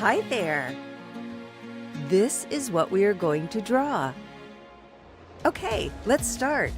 Hi there. This is what we are going to draw. Okay, let's start.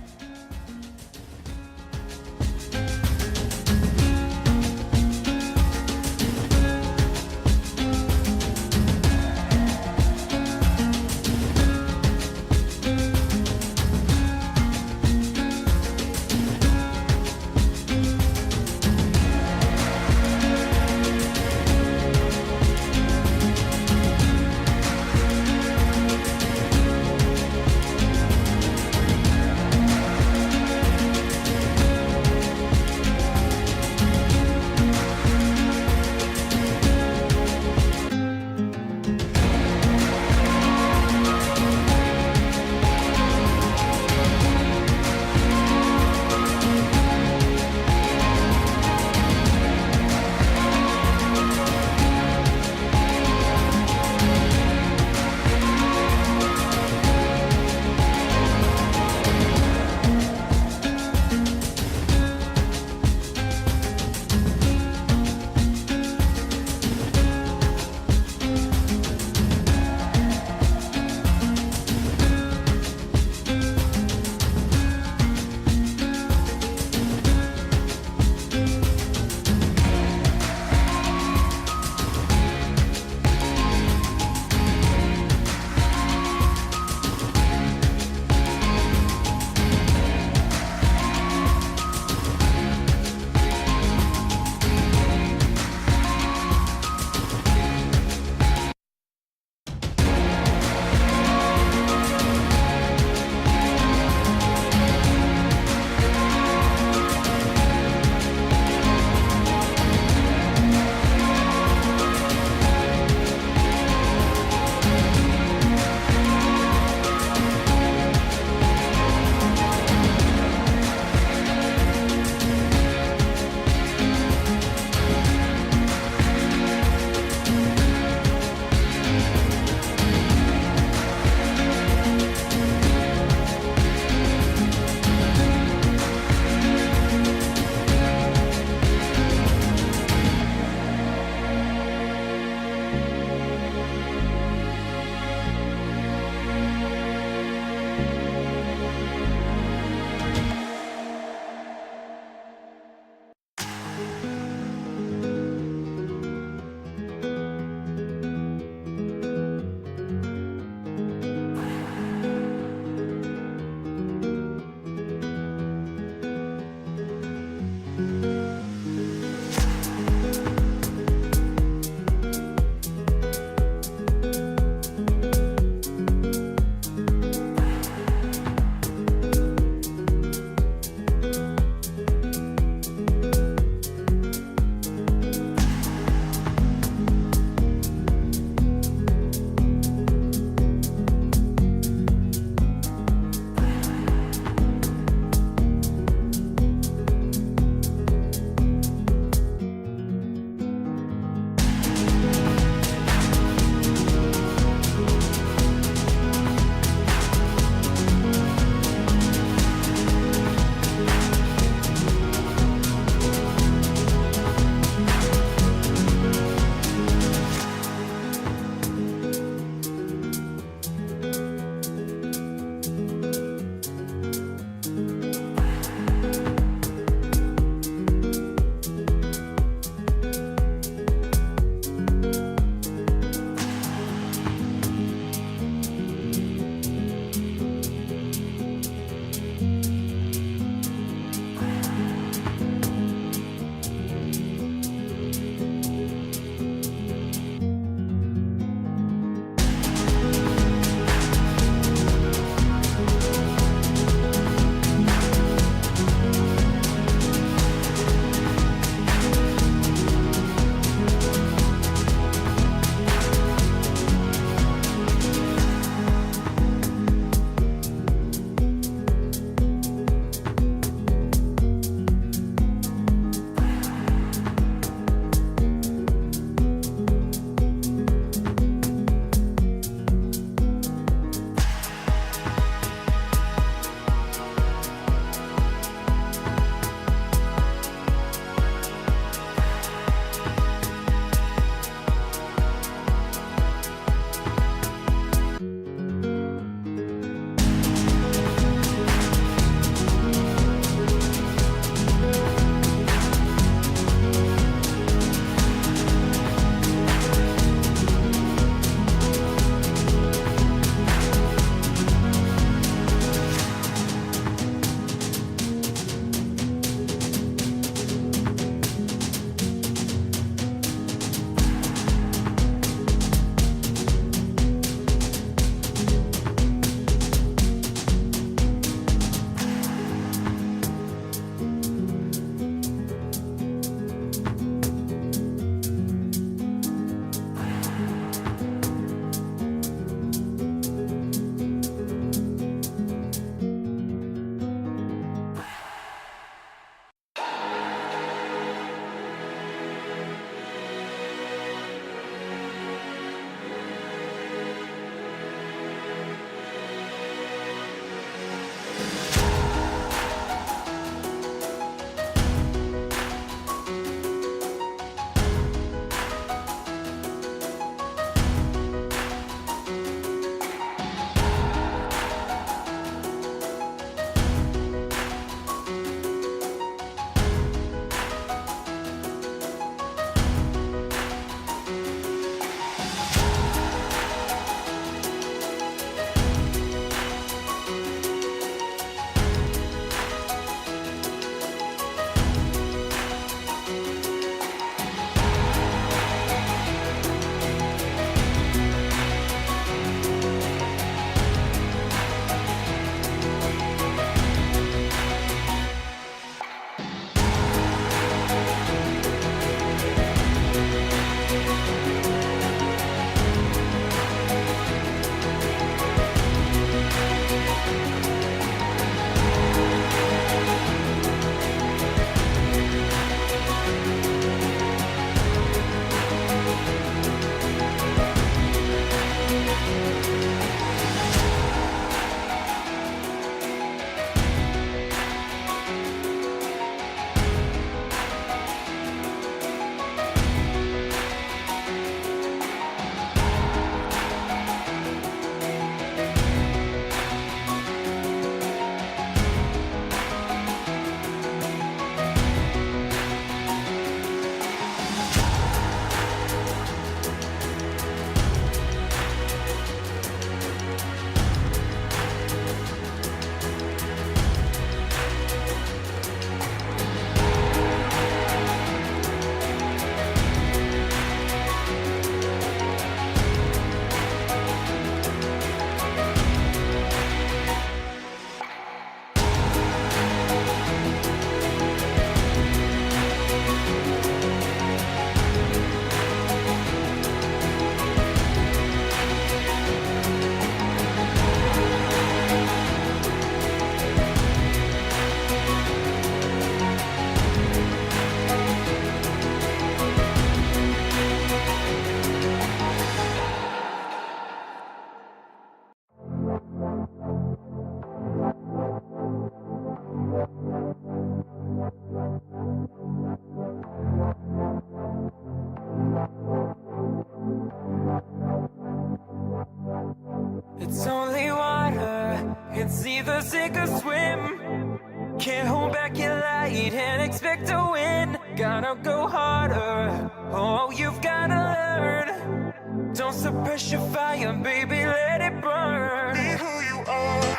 It's only water, it's either sink or swim. Can't hold back your light and expect to win. Gotta go harder, oh, you've gotta learn. Don't suppress your fire, baby, let it burn. Be who you are.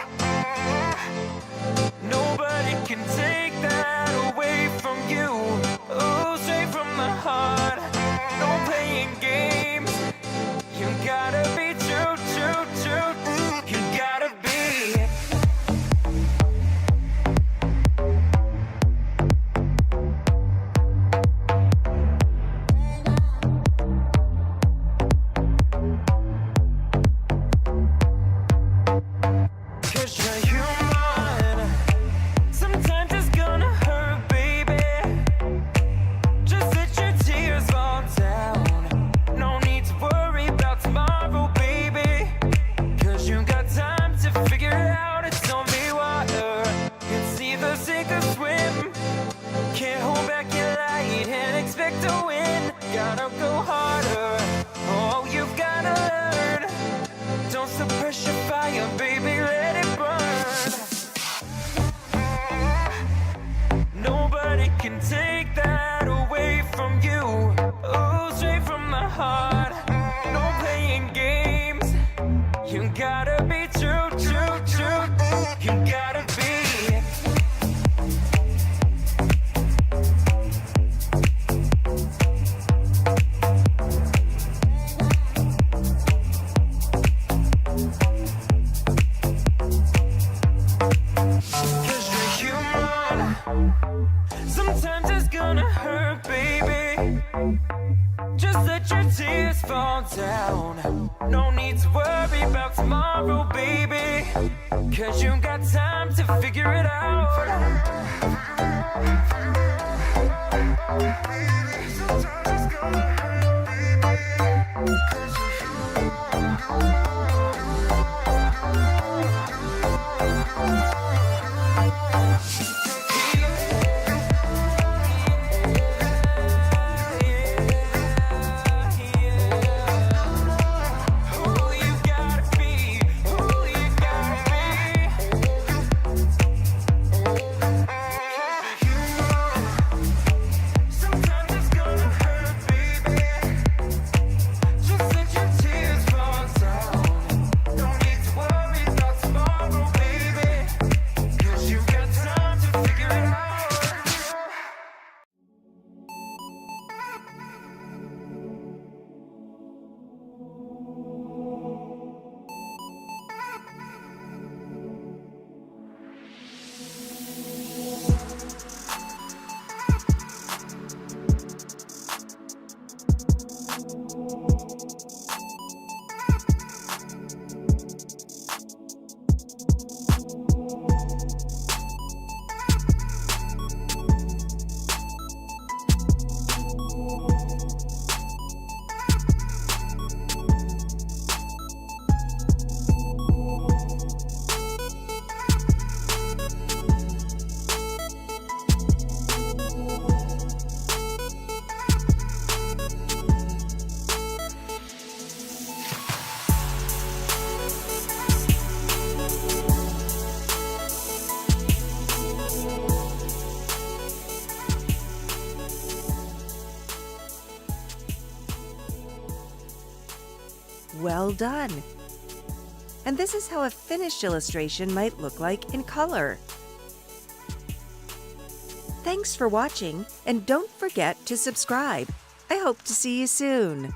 Nobody can take that away from you. Oh, straight from the heart. No playing games. You gotta be true, true, true. You gotta be. 'Cause you're human. Sometimes it's gonna hurt, baby. Just let your tears fall down. No need to worry about tomorrow, baby. 'Cause you got time to figure it out. It's only water. It's either sink or swim. Can't hold back your light and expect to win. Gotta go harder. Oh, you've gotta learn. Don't suppress your fire, baby, let it burn. Nobody can take that away from you. Oh, straight from the heart. No playing games. You gotta be true, true, true. You gotta be. Cause you're human. Sometimes it's gonna hurt, baby. Just let your tears fall down. No need to worry about tomorrow, baby. Cause you got time to figure it out. Sometimes it's gonna hurt, baby. Cause you're Well done! And this is how a finished illustration might look like in color. Thanks for watching, and don't forget to subscribe. I hope to see you soon.